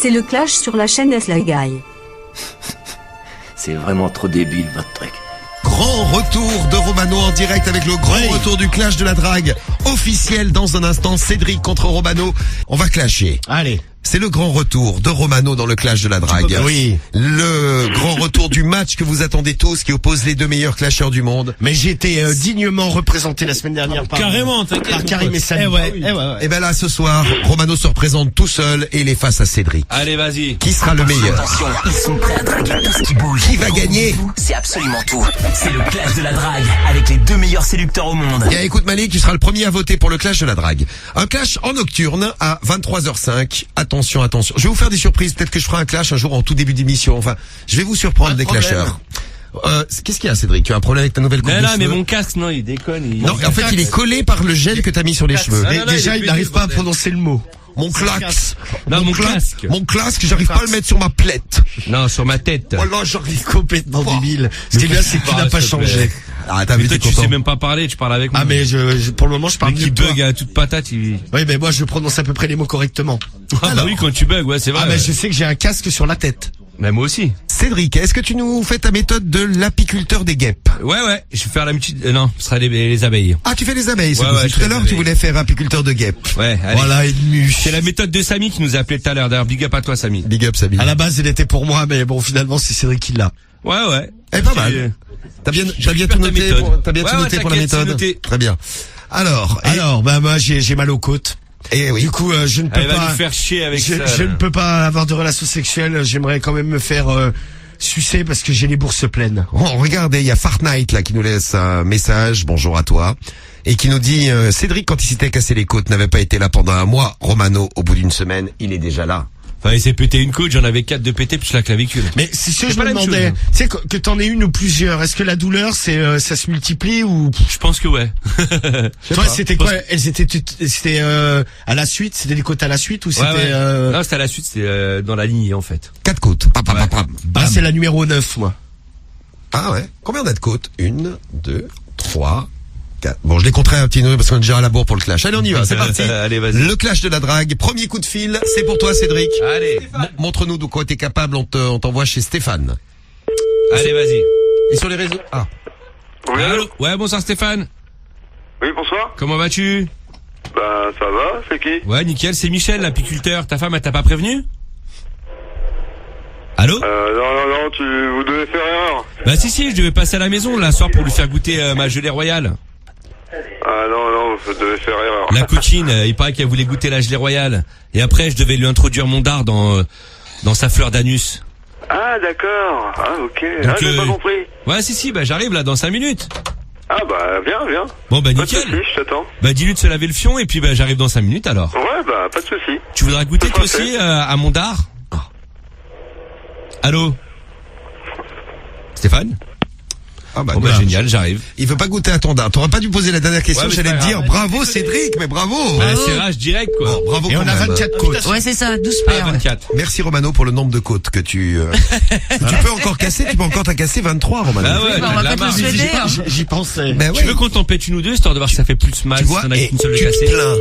C'est le clash sur la chaîne S-La-Guy. C'est vraiment trop débile votre truc. Grand retour de Romano en direct avec le grand retour du clash de la drague officiel dans un instant. Cédric contre Romano. On va clasher. Allez. C'est le grand retour de Romano dans le clash de la drague. Oui. Le grand retour du match que vous attendez tous qui oppose les deux meilleurs clasheurs du monde. Mais j'ai été dignement représenté la semaine dernière par Karim et Samy. Et ben là ce soir, Romano se représente tout seul et il est face à Cédric. Allez, vas-y. Qui sera le meilleur? Attention, ils sont prêts à draguer tout ce qui bouge. Qui va gagner? C'est absolument tout. C'est le clash de la drague avec les deux meilleurs séducteurs au monde. Bien, écoute Malik, tu seras le premier à voter pour le clash de la drague. Un clash en nocturne à 23h05. Attention, attention. Je vais vous faire des surprises. Peut-être que je ferai un clash un jour en tout début d'émission. Enfin, je vais vous surprendre des clasheurs. Qu'est-ce qu'il y a, Cédric? Tu as un problème avec ta nouvelle coupe de cheveux? Mais mon casque, non, il déconne. Non, en fait, il est collé par le gel que t'as mis sur les cheveux. Non, Déjà, il n'arrive pas à prononcer le mot. Mon clax. Non, mon casque. Mon casque, j'arrive pas à le mettre sur ma plette. Non, sur ma tête. Voilà, j'arrive Complètement débile. Ce qui est bien, c'est que tu n'as pas changé. Ah, t'as Mais vu, toi, t'es tu content. sais même pas parler, tu parles avec moi. Ah, mais pour le moment, je parle Le mieux qui que toi. bug à toute patate, il... Oui, mais moi, je prononce à peu près les mots correctement. Ah bah oui, quand tu bugs, ouais, c'est vrai. Ah, mais je sais que j'ai un casque sur la tête. Mais moi aussi. Cédric, est-ce que tu nous fais ta méthode de l'apiculteur des guêpes? Ouais, je vais faire la petite... non, ce sera les abeilles. Ah, tu fais les abeilles, c'est Ouais, possible. je Tout fais à l'heure, les tu voulais faire apiculteur de guêpes. Ouais, allez. Voilà, une mue. C'est la méthode de Samy qui nous a appelé tout à l'heure. D'ailleurs, big up à toi, Samy. Big up, Samy. À la base, elle était pour moi, mais bon, finalement, c'est Cédric qui l'a. Ouais. Eh, pas mal. T'as bien tout noté pour la méthode? Très bien. Alors, bah, moi, j'ai mal aux côtes. et oui. Du coup, je ne peux Elle va pas. nous faire chier avec ça. Je ne peux pas avoir de relations sexuelles. J'aimerais quand même me faire sucer parce que j'ai les bourses pleines. Oh, regardez, il y a Fortnite là qui nous laisse un message, bonjour à toi, et qui nous dit Cédric quand il s'était cassé les côtes n'avait pas été là pendant un mois. Romano au bout d'une semaine, il est déjà là. Enfin, il s'est pété une côte, j'en avais 4 de pété plus la clavicule. Mais c'est ce que C'est je pas me la même demandais. chose. Tu sais que t'en aies une ou plusieurs. Est-ce que la douleur, ça se multiplie ou Je pense que ouais. toi, c'était quoi? Elles c'était à la suite. C'était des côtes à la suite ou c'était ouais. Non, c'était à la suite, c'était dans la ligne en fait. 4 côtes. Ah, c'est la numéro 9, moi. Ah ouais. Combien on a de côtes? 1, 2, 3, 4. Bon, je les compterai un petit peu parce qu'on est déjà à la bourre pour le clash. Allez, on y va, c'est parti. Allez, vas-y. Le clash de la drague. Premier coup de fil, c'est pour toi, Cédric. Allez. Montre-nous de quoi t'es capable, on t'envoie chez Stéphane. Allez, vas-y. Et sur les réseaux. Ah. Oui, Allô? Ouais, bonsoir Stéphane. oui, bonsoir. Comment vas-tu? Bah, ça va, c'est qui? Ouais, nickel, c'est Michel, l'apiculteur. Ta femme, elle t'a pas prévenu? Allô? Non, vous devez faire erreur. Bah si, je devais passer à la maison là soir pour lui faire goûter ma gelée royale. Ah non, vous devez faire erreur. La cochine, il paraît qu'elle voulait goûter la gelée royale. Et après, je devais lui introduire mon dard dans sa fleur d'anus. Ah, d'accord. Ah, ok. Donc, j'ai pas compris. Ouais, si, bah j'arrive là dans 5 minutes. Ah, bah, viens. Bon, bah Pas de nickel. soucis, je t'attends. Bah dis-lui de se laver le fion et puis bah j'arrive dans 5 minutes alors. Ouais, bah, pas de soucis. Tu voudras goûter Ça toi sera aussi fait. à mon dard? Allô? Stéphane? Ah bah, Bon bah voilà. génial, j'arrive. Il veut pas goûter à ton dard. T'aurais pas dû poser la dernière question, Ouais, mais j'allais c'est te pas dire grave. bravo Cédric, mais bravo. Bah serrage direct quoi. Bon, bravo Et quand on a même. 24 côtes. Ouais, c'est ça, 12 Ah, paires. 24. Merci Romano pour le nombre de côtes que tu peux encore casser, tu peux encore t'en casser 23 Romano. Ah ouais, Bah, on va la pas te le marge. souhaiter. hein. J'y pensais. Ben Tu ouais. veux qu'on t'en pète une ou deux histoire de voir si ça fait plus mal Tu si vois, t'en as et qu'une seule de tu cassée? te plains.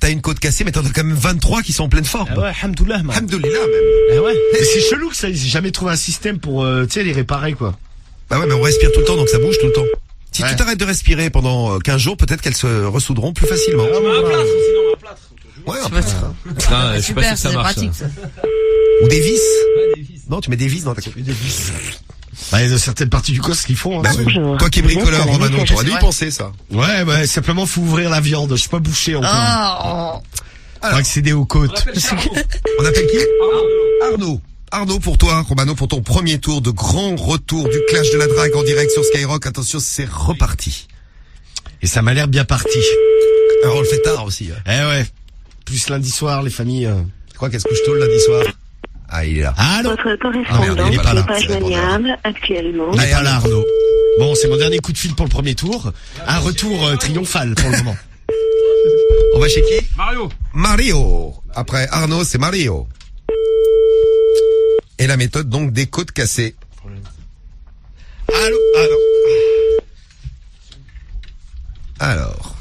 T'as une côte cassée, mais t'en as quand même 23 qui sont en pleine forme. Ah ouais, hamdoulah, man. Alhamdoulilah même. Ah ouais. Mais c'est chelou que ça, ils aient jamais trouvé un système pour, tu sais, les réparer, quoi. Bah ouais, mais on respire tout le temps, donc ça bouge tout le temps. Si Ouais. tu t'arrêtes de respirer pendant 15 jours, peut-être qu'elles se ressoudront plus facilement. Ouais, un plâtre. Non, je suis pas sûr Super, que ça c'est marche. pratique ça. Ou des vis. Non, tu mets des vis dans ta côte. Des vis. Bah, il y a certaines parties du corps qui font, hein. Bah ouais. Toi qui es bricoleur, Romano, t'aurais dû y Ouais. penser ça. Ouais, simplement, faut ouvrir la viande. Je suis pas bouché encore. Oh, Faut accéder aux côtes. On appelle qui? Arnaud. Arnaud pour toi, Romano, pour ton premier tour de grand retour du clash de la drague en direct sur Skyrock. Attention, c'est reparti. Et ça m'a l'air bien parti. Alors, on le fait tard aussi. Hein. Eh ouais. Plus lundi soir, les familles. Je crois qu'elle se couche tôt le lundi soir. Ah, il est là. Allô? Votre Ah, merde, correspondant il est pas là. n'est pas C'est le répondeur. joignable actuellement. Il est pas là, Arnaud. Bon, c'est mon dernier coup de fil pour le premier tour. Un retour triomphal pour le moment. On va chez qui? Mario. Mario. Après Arnaud, c'est Mario. Et la méthode donc des côtes cassées. Allô? Alors.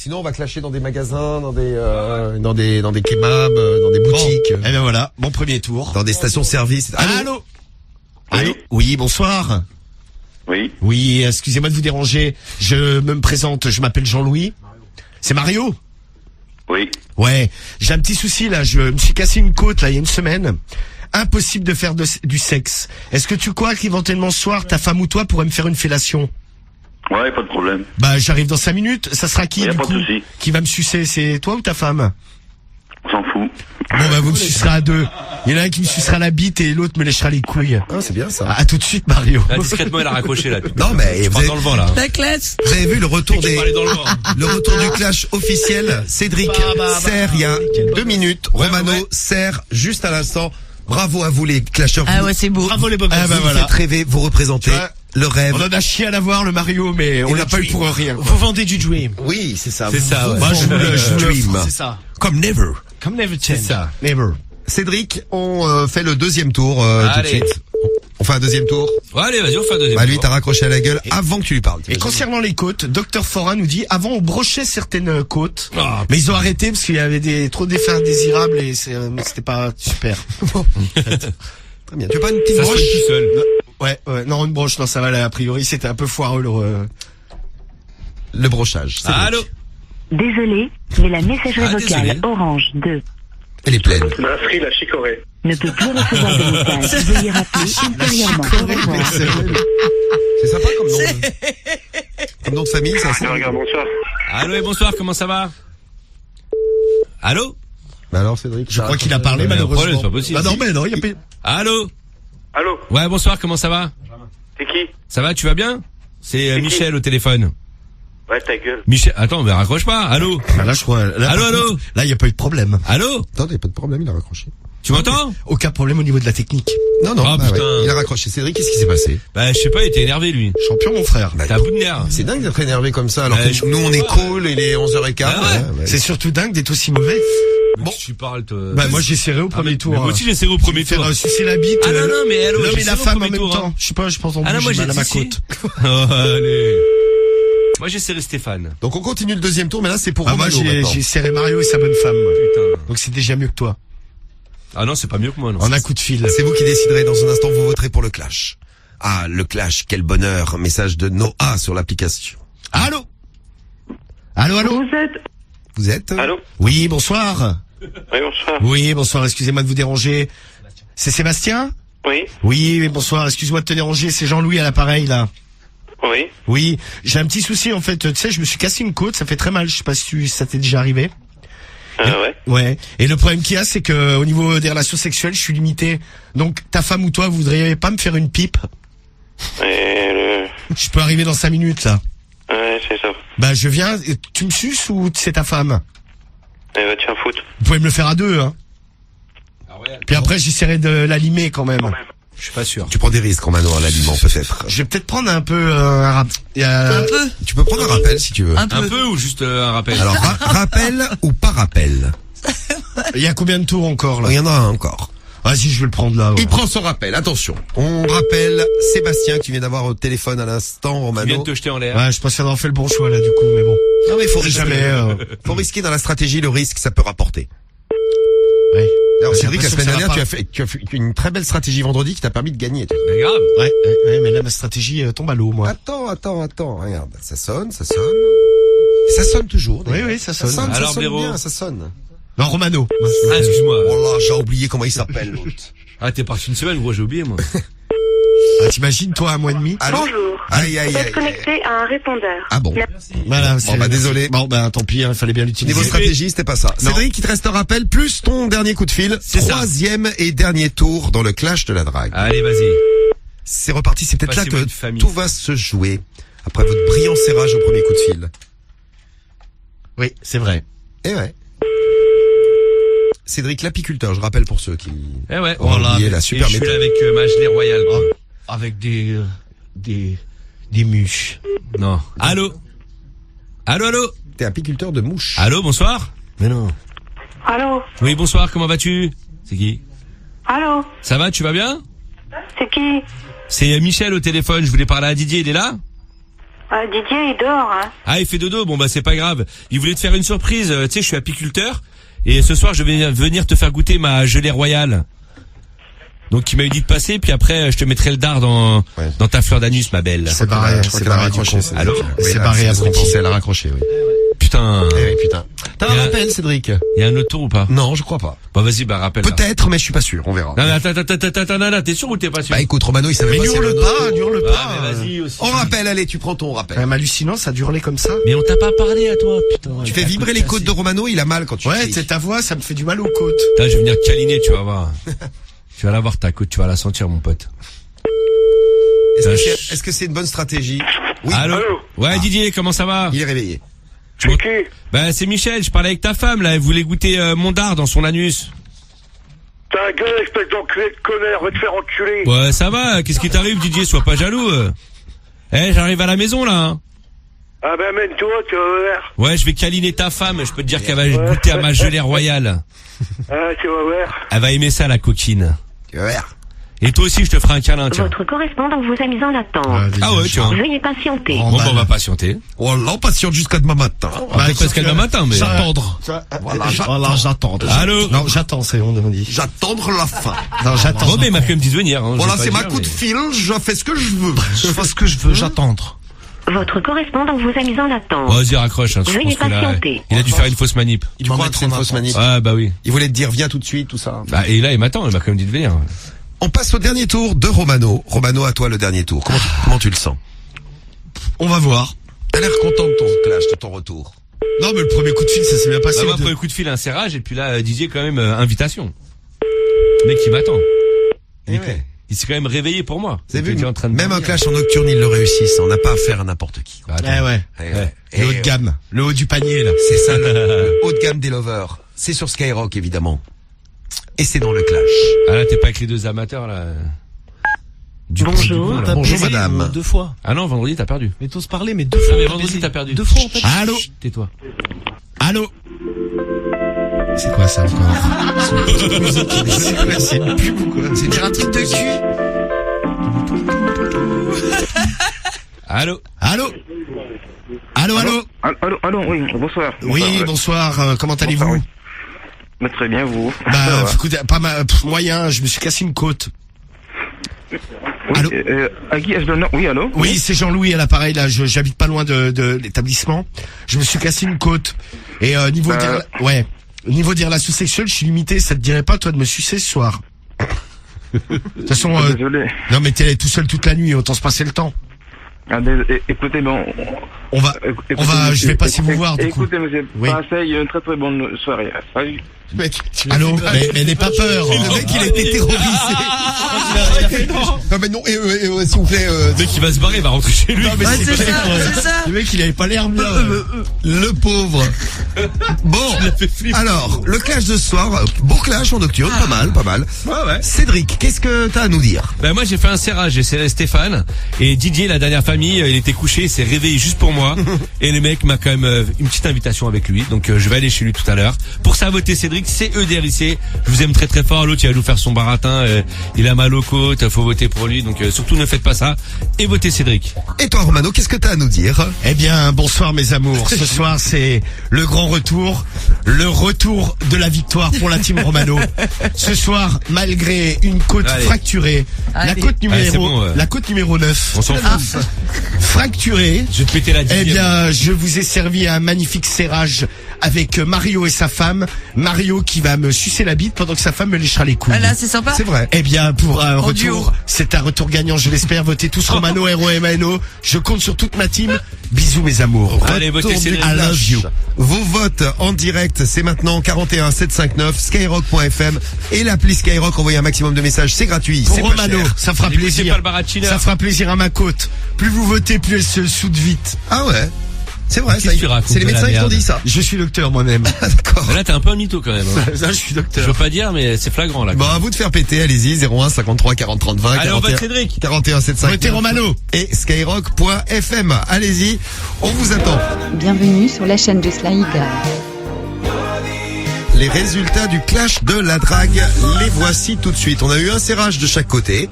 Sinon, on va clasher dans des magasins, dans des kebabs, dans des boutiques, Eh ben voilà, bon premier tour. dans des stations-service. Allô. Allô. Oui, bonsoir. Oui. Oui, excusez-moi de vous déranger. Je me présente, je m'appelle Jean-Louis. C'est Mario? Oui. Ouais, j'ai un petit souci là, je me suis cassé une côte là il y a une semaine. Impossible de faire du sexe. Est-ce que tu crois qu'éventuellement ce soir, ta femme ou toi pourrait me faire une fellation? Ouais, pas de problème. Bah j'arrive dans 5 minutes, ça sera qui Y a du pas de coup souci. qui va me sucer? C'est toi ou ta femme? On s'en fout. Bon bah vous me sucerez à deux. Il y en a un qui me sucera la bite et l'autre me léchera les couilles. Ah, c'est bien ça. À tout de suite Mario. Là, discrètement, il a raccroché, là. Non, mais Tu vous parles dans le vent, là. La classe. avez vu le retour Tu parlais dans le vent. le retour du clash officiel. Cédric sert il y a 2 minutes. Romano sert juste à l'instant. Bravo à vous les clasheurs. Ah Vous- ouais, c'est beau. Bravo les bobos. vous me faites rêver, vous représentez Tu vois, le rêve. On en a chié à l'avoir le Mario mais on le l'a pas eu dream. pour rien. quoi. Vous vendez du dream. Oui, c'est ça. C'est ça, ouais. Moi je vous le Dream. C'est ça. Comme never. Comme Never C'est Change. ça. Never. Cédric, on fait le deuxième tour tout de Allez. suite. On fait un deuxième tour. Ouais, allez, vas-y, on fait un deuxième. Bah lui, tour. t'as raccroché à la gueule avant que tu lui parles. Et concernant les côtes, Dr Forin nous dit avant on brochait certaines côtes, mais ils ont arrêté parce qu'il y avait trop d'effets indésirables et c'était pas super. Très bien. Tu veux pas une petite Ça se broche fait tout seul. Ouais, non une broche, non ça va là, a priori c'était un peu foireux Le brochage. Cédric. Allô? Désolé, mais la messagerie Ah, vocale désolé. Orange 2 Elle est pleine. Brasserie La Chicorée. ne peut plus recevoir de message. Veuillez rappeler ultérieurement. Au revoir. C'est sympa comme nom. Comme nom de famille, ça. Regarde, bonsoir. Allô et bonsoir, comment ça va? Allô? Bah alors Cédric. Je crois qu'il a parlé Mais un malheureusement. problème, c'est pas possible. Bah non mais non, il y a pas... Allô? Allô? Ouais, bonsoir, comment ça va? C'est qui? Ça va, tu vas bien? C'est qui Michel au téléphone. Ouais, ta gueule. Michel, attends, mais raccroche pas. Allô? Ah, là je crois. Là, Allô, par allô contre, là il y a pas eu de problème. Allô? Attends, y a pas de problème, il a raccroché. Tu m'entends? Aucun problème au niveau de la technique. Non, non, Ah, bah putain. ouais, il a raccroché. Cédric, qu'est-ce qui s'est passé? Bah, je sais pas, il était énervé, lui. Champion mon frère. T'as un bout de nerf. C'est dingue d'être énervé comme ça, alors Ouais, que nous on est cool, il est 11h15. Ah ouais. C'est surtout dingue d'être aussi mauvais. Bon. Tu parles, toi. Bah moi j'ai serré au premier tour. Mais moi aussi, j'ai serré au premier Faire tour. sucer la bite. Ah non, non, mais allô, l'homme j'ai et la serré au femme en premier même tour, temps. hein. Je sais pas, je pense en Ah non, plus moi j'ai j'ai mal à ma si, si. côte. Oh, allez. Moi j'ai serré Stéphane. Donc on continue le deuxième tour, mais là c'est pour Ah, moi Romano maintenant. j'ai serré Mario et sa bonne femme. Putain. Donc c'est déjà mieux que toi. Ah non, c'est pas mieux que moi, non. En un coup de fil. C'est vous qui déciderez dans un instant, vous voterez pour le clash. Ah, le clash, quel bonheur. Un message de Noah sur l'application. Allô? Allô, allô? Vous êtes Allô? Oui, bonsoir. Oui, bonsoir. Oui, bonsoir, excusez-moi de vous déranger. C'est Sébastien? Oui? Oui, bonsoir, excuse-moi de te déranger, c'est Jean-Louis à l'appareil, là. Oui? Oui, j'ai un petit souci, en fait, tu sais, je me suis cassé une côte, ça fait très mal, je sais pas si ça t'est déjà arrivé. Ouais. Ouais. Et le problème qu'il y a, c'est que au niveau des relations sexuelles, je suis limité. Donc, ta femme ou toi, vous voudriez pas me faire une pipe? Je peux arriver dans 5 minutes, là. Ouais, c'est ça. Bah, je viens, tu me suces ou c'est ta femme? Eh, va te faire foutre. Vous pouvez me le faire à deux, hein. Puis après, j'essaierai de l'alimer quand même. Je suis pas sûr. Tu prends des risques, Romano, à l'aliment, peut-être. Je vais peut-être prendre un peu un rap. Un peu. Tu peux prendre un rappel, si tu veux. Un peu. Un peu ou juste un rappel? Alors, rappel ou pas rappel? Il y a combien de tours encore, là? Il y en a un encore. Vas-y, je vais le prendre là. Ouais. Il prend son rappel, attention. On rappelle Sébastien qui vient d'avoir au téléphone à l'instant, Tu viens Romano. de te jeter en l'air. Ouais, je pense qu'on a fait le bon choix, là, du coup, mais bon. Non mais faut Jamais, faut risquer dans la stratégie, le risque ça peut rapporter. Ouais. Alors J'ai Cédric, la l'impression semaine que ça dernière va tu as fait une très belle stratégie vendredi qui t'a permis de gagner. Mais grave. Ouais, mais là, ma stratégie tombe à l'eau, moi. Attends, regarde, ça sonne. Ça sonne toujours. Oui, d'ailleurs. oui, ça sonne. Ça Alors, sonne Blaireau. bien, ça sonne. Non, Romano. Ah, excuse-moi. Oh là, j'ai oublié comment il s'appelle l'autre. Ah, t'es parti une semaine, gros, j'ai oublié, moi. Ah, t'imagines, toi, un mois et demi? Allô? Bonjour. Aïe, Vous êtes connecté à un répondeur. Ah bon. Voilà, bah, désolé. Bon, bah, tant pis, il fallait bien l'utiliser. Niveau stratégie, c'était pas ça. Non. Cédric, il te reste un rappel, plus ton dernier coup de fil. C'est ça. Troisième et dernier tour dans le clash de la drague. Allez, vas-y. C'est reparti, c'est peut-être là Passez-moi que une famille. tout va se jouer. Après votre brillant serrage au premier coup de fil. Oui, c'est vrai. Eh ouais. Cédric l'apiculteur, je rappelle pour ceux qui Eh ouais. ont oublié la Et super je suis méthode. là avec ma gelée royale. quoi. Avec des mûches. Non. Allô? Allô? T'es apiculteur de mouches. Allô, bonsoir? Mais non. Allô? Oui, bonsoir, comment vas-tu? C'est qui? Allô? Ça va, tu vas bien? C'est qui? C'est Michel au téléphone, je voulais parler à Didier, il est là? Didier, il dort, hein. Ah, il fait dodo. Bon, bah, c'est pas grave. Il voulait te faire une surprise. Tu sais, je suis apiculteur. Et ce soir, je vais venir te faire goûter ma gelée royale. Donc, il m'a dit de passer, puis après, je te mettrai le dard dans ta fleur d'anus, ma belle. C'est barré, Je crois qu'elle a raccroché. Allô? C'est barré à Cédric. Elle a raccroché, oui. Putain. Eh oui, putain. T'as un Et rappel, Cédric? Il y a un autre tour ou pas? Non, je crois pas. Bah, vas-y, bah, rappelle. Peut-être, mais je suis pas sûr, on verra. Non, attends, t'es sûr ou t'es pas sûr? Bah écoute, Romano, il savait Mais pas si elle n'hurle a- pas. Ah, mais vas-y aussi. On rappelle, allez, tu prends ton Quand rappel. même hallucinant, ça a hurlé comme ça. Mais on t'a pas parlé à toi, putain. Tu fais vibrer les côtes de Romano, il a mal quand tu Ouais, cries. c'est ta voix, ça me fait du mal aux côtes. Putain, je vais venir câliner, tu vas voir. Tu vas la voir ta côte, tu vas la sentir, mon pote. Est-ce que c'est une bonne stratégie? Oui. Allô? Ouais, Didier, comment ça va? Il est réveillé. C'est qui? Bah, c'est Michel, je parlais avec ta femme, là, elle voulait goûter mon dard dans son anus. Ta gueule, espèce d'enculé de connard, va te faire enculer. Ouais, ça va, qu'est-ce qui t'arrive, Didier? Sois pas jaloux. J'arrive à la maison, là, hein. Ah ben, mène-toi, tu vas voir. Ouais, je vais câliner ta femme, je peux te dire qu'elle va goûter à ma gelée royale. Ah, tu vas voir. Elle va aimer ça, la coquine. Ouais. Et toi aussi, je te ferai un câlin, tiens. Votre correspondant vous a mis en attente. Ah ouais, tiens. Veuillez patienter. Bon, bah, on va patienter. Oh là, on patiente jusqu'à demain matin. Bah, presque demain matin, mais... J'attendre. Voilà, j'attends. Allô? Non, j'attends, c'est on dit. J'attendre la fin. Non, j'attends. Bon, mais il m'a quand même dit de venir, hein. Voilà, je vais c'est pas ma dire, coup de mais- fil, je fais ce que je veux. Je fais ce que je veux, j'attendre. Votre correspondant vous a mis en attente. Vas-y, raccroche, hein. Je Veuillez pense que là, patienter. il a dû faire une fausse manip. Tu crois que c'est une fausse manip? Ah, bah oui. Il voulait te dire, viens tout de suite, tout ça. Bah, et là, il m'attend, il m'a quand même dit de venir. On passe au dernier tour de Romano. Romano, à toi le dernier tour. Comment tu le sens? On va voir. T'as l'air content de ton clash, de ton retour. Non, mais le premier coup de fil, ça s'est bien passé. Bah, après le coup de fil, un serrage, et puis là, Didier, quand même, invitation. Le mec, il m'attend. Il s'est quand même réveillé pour moi. Vous avez Il vu, était en train de même un dormir. clash en nocturne, ils le réussissent. On n'a pas affaire à n'importe qui. Bah, attends. Eh ouais. Et Le haut de gamme. Le haut du panier, là. c'est ça, le haut de gamme des lovers. C'est sur Skyrock, évidemment. Et c'est dans le clash. Ah là, t'es pas avec les deux amateurs, là. Bonjour. Là. Bonjour, madame. 2 fois. Ah non, vendredi, t'as perdu. Mais t'oses parler, mais 2 fois. Non, mais on t'a vendredi, baisé. t'as perdu. 2 fois, on t'a Allô? Chut, tais-toi. Allô? C'est quoi ça encore? C'est une pub ou quoi? C'est dire un truc de cul. Allô? Allô? Allô? Allô, oui, bonsoir. Oui, bonsoir, comment allez-vous? Bonsoir, oui. Mais très bien, vous. Ça Bah, va. écoutez, pas mal, moyen, je me suis cassé une côte. Oui, allô? À qui est-ce le nom? Oui, allô? Oui, c'est Jean-Louis à l'appareil, là, j'habite pas loin de l'établissement. Je me suis cassé une côte. Et, niveau niveau dire relation sexuelle, je suis limité, ça te dirait pas, toi, de me sucer ce soir? De toute façon, Désolé. non, mais t'es tout seul toute la nuit, autant se passer le temps. Ah, écoutez, bon. Je vais passer vous voir, du coup. Écoutez, monsieur, Oui. passez une très très bonne soirée. Salut. Allô? Mais n'aie pas peur. Le mec, il a été terrorisé. Non, mais non, s'il vous plaît, Le mec, il va se barrer, il va rentrer chez lui. Mais c'est ça. Le mec, il avait pas l'air bien. le pauvre. Bon. Alors, le clash de ce soir, beau clash en nocturne, pas mal. Ouais. Cédric, qu'est-ce que t'as à nous dire? Ben moi j'ai fait un serrage, j'ai serré Stéphane et Didier, la dernière famille, il était couché, il s'est réveillé juste pour moi et le mec m'a quand même une petite invitation avec lui, donc je vais aller chez lui tout à l'heure. Pour ça, votez Cédric, c'est EDRIC, je vous aime très très fort, l'autre il va nous faire son baratin, il a mal aux côtes, faut voter pour lui, donc surtout ne faites pas ça et votez Cédric. Et toi, Romano, qu'est-ce que t'as à nous dire? Eh bien, bonsoir mes amours. Ce soir, c'est le grand retour. Le retour de la victoire pour la team Romano. Ce soir, malgré une côte Allez. fracturée, la côte numéro, c'est bon, la côte numéro 9. On s'en fout. Fracturée. Je vais te péter la Eh dixième. bien, je vous ai servi un magnifique serrage avec Mario et sa femme. Mario qui va me sucer la bite pendant que sa femme me léchera les couilles. Ah là, c'est sympa. C'est vrai. Eh bien, pour un retour, duo. c'est un retour gagnant, je l'espère. Votez tous Romano, R-O-M-A-N-O. Je compte sur toute ma team. Bisous, mes amours. Allez, votez Retour du Cédric. I love you. Vos votes en direct, c'est maintenant 41 759 skyrock.fm et l'appli Skyrock. Envoyez un maximum de messages, c'est gratuit, Pour c'est pas Romano, cher. ça fera N'écoutez plaisir. pas le baratineur. Ça fera plaisir à ma côte. Plus vous votez, plus elle se soude vite. Ah ouais, c'est vrai. Qu'est-ce que tu racontes C'est les de la médecins qui t'ont merde dit ça. Je suis docteur moi-même. D'accord. Là t'es un peu un mytho quand même. Hein. Ça, je suis Je docteur. veux pas dire mais c'est flagrant là. Bon, à vous de faire péter, allez-y, 01 53 40 30 20. Allez, on vote Cédric. 41 759 Votez Romano. et skyrock.fm. Allez-y, on vous attend. Bienvenue sur la chaîne de Sly Guy. Les résultats du clash de la drague, les voici tout de suite. On a eu un serrage de chaque côté.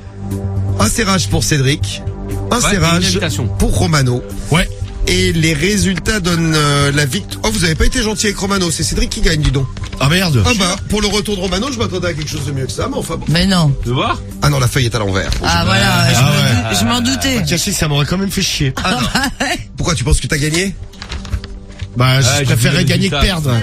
Un serrage pour Cédric, Un Ouais, et une serrage invitation. pour Romano. Ouais. Et les résultats donnent la victoire. Oh, vous avez pas été gentil avec Romano, c'est Cédric qui gagne, dis donc. Ah merde. Ah bah, pour le retour de Romano, je m'attendais à quelque chose de mieux que ça, mais enfin bon. Mais non. Tu veux voir? Ah non, la feuille est à l'envers. Ah voilà, je m'en doutais. Tiens, si, ça m'aurait quand même fait chier. Pourquoi tu penses que t'as gagné? Bah, je j'ai préférerais vu le gagner que résultat. perdre.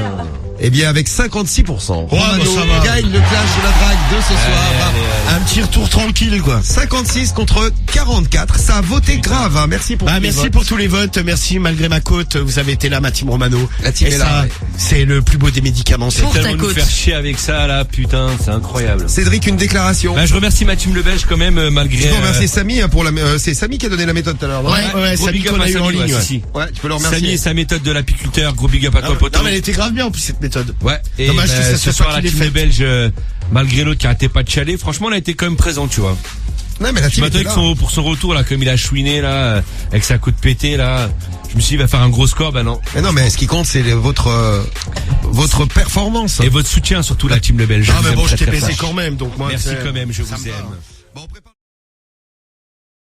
Eh bien, avec 56%, Romano bah, ça va. gagne le clash de la drague de ce soir. Un petit retour tranquille, quoi. 56 contre 44, ça a voté grave, hein. Merci pour tous les Merci votes. pour tous les votes, merci malgré ma côte, vous avez été là, ma team Romano. La team Et est ça, là, ouais. c'est le plus beau des médicaments. C'est Pour ta Tellement nous côte. faire chier avec ça, là, putain, c'est incroyable. Cédric, une déclaration. Bah, je remercie ma team Le Belge quand même, malgré... Je dois remercier Samy hein, pour la. C'est Samy qui a donné la méthode tout à l'heure. non Ouais, gros Samy big up qu'on à a eu en Samy, ligne, ouais, ouais. si, si. Ouais, tu peux le remercier. Samy et sa méthode de l'apiculteur, gros big up à toi, poteau. Non mais elle était grave bien en plus cette méthode. Ouais, et Dommage que ça ce soit soir, pas la qu'il team ait Le fait. Belge, malgré l'autre qui arrêtait pas de chialer, franchement, elle a été quand même présente, tu vois. Non mais la Je team était m'attendais là. que pour son retour, là, comme il a chouiné, là, avec sa coupe pétée, là, je me suis dit, il va faire un gros score, bah non. Mais non, mais ce qui compte, c'est votre performance. Et votre soutien, surtout, la team Le Belge. Ah vous mais aime bon, je très, t'ai très baisé fort. quand même, donc moi. Merci c'est- quand même, je ça vous me va. aime. Bon, on prépare-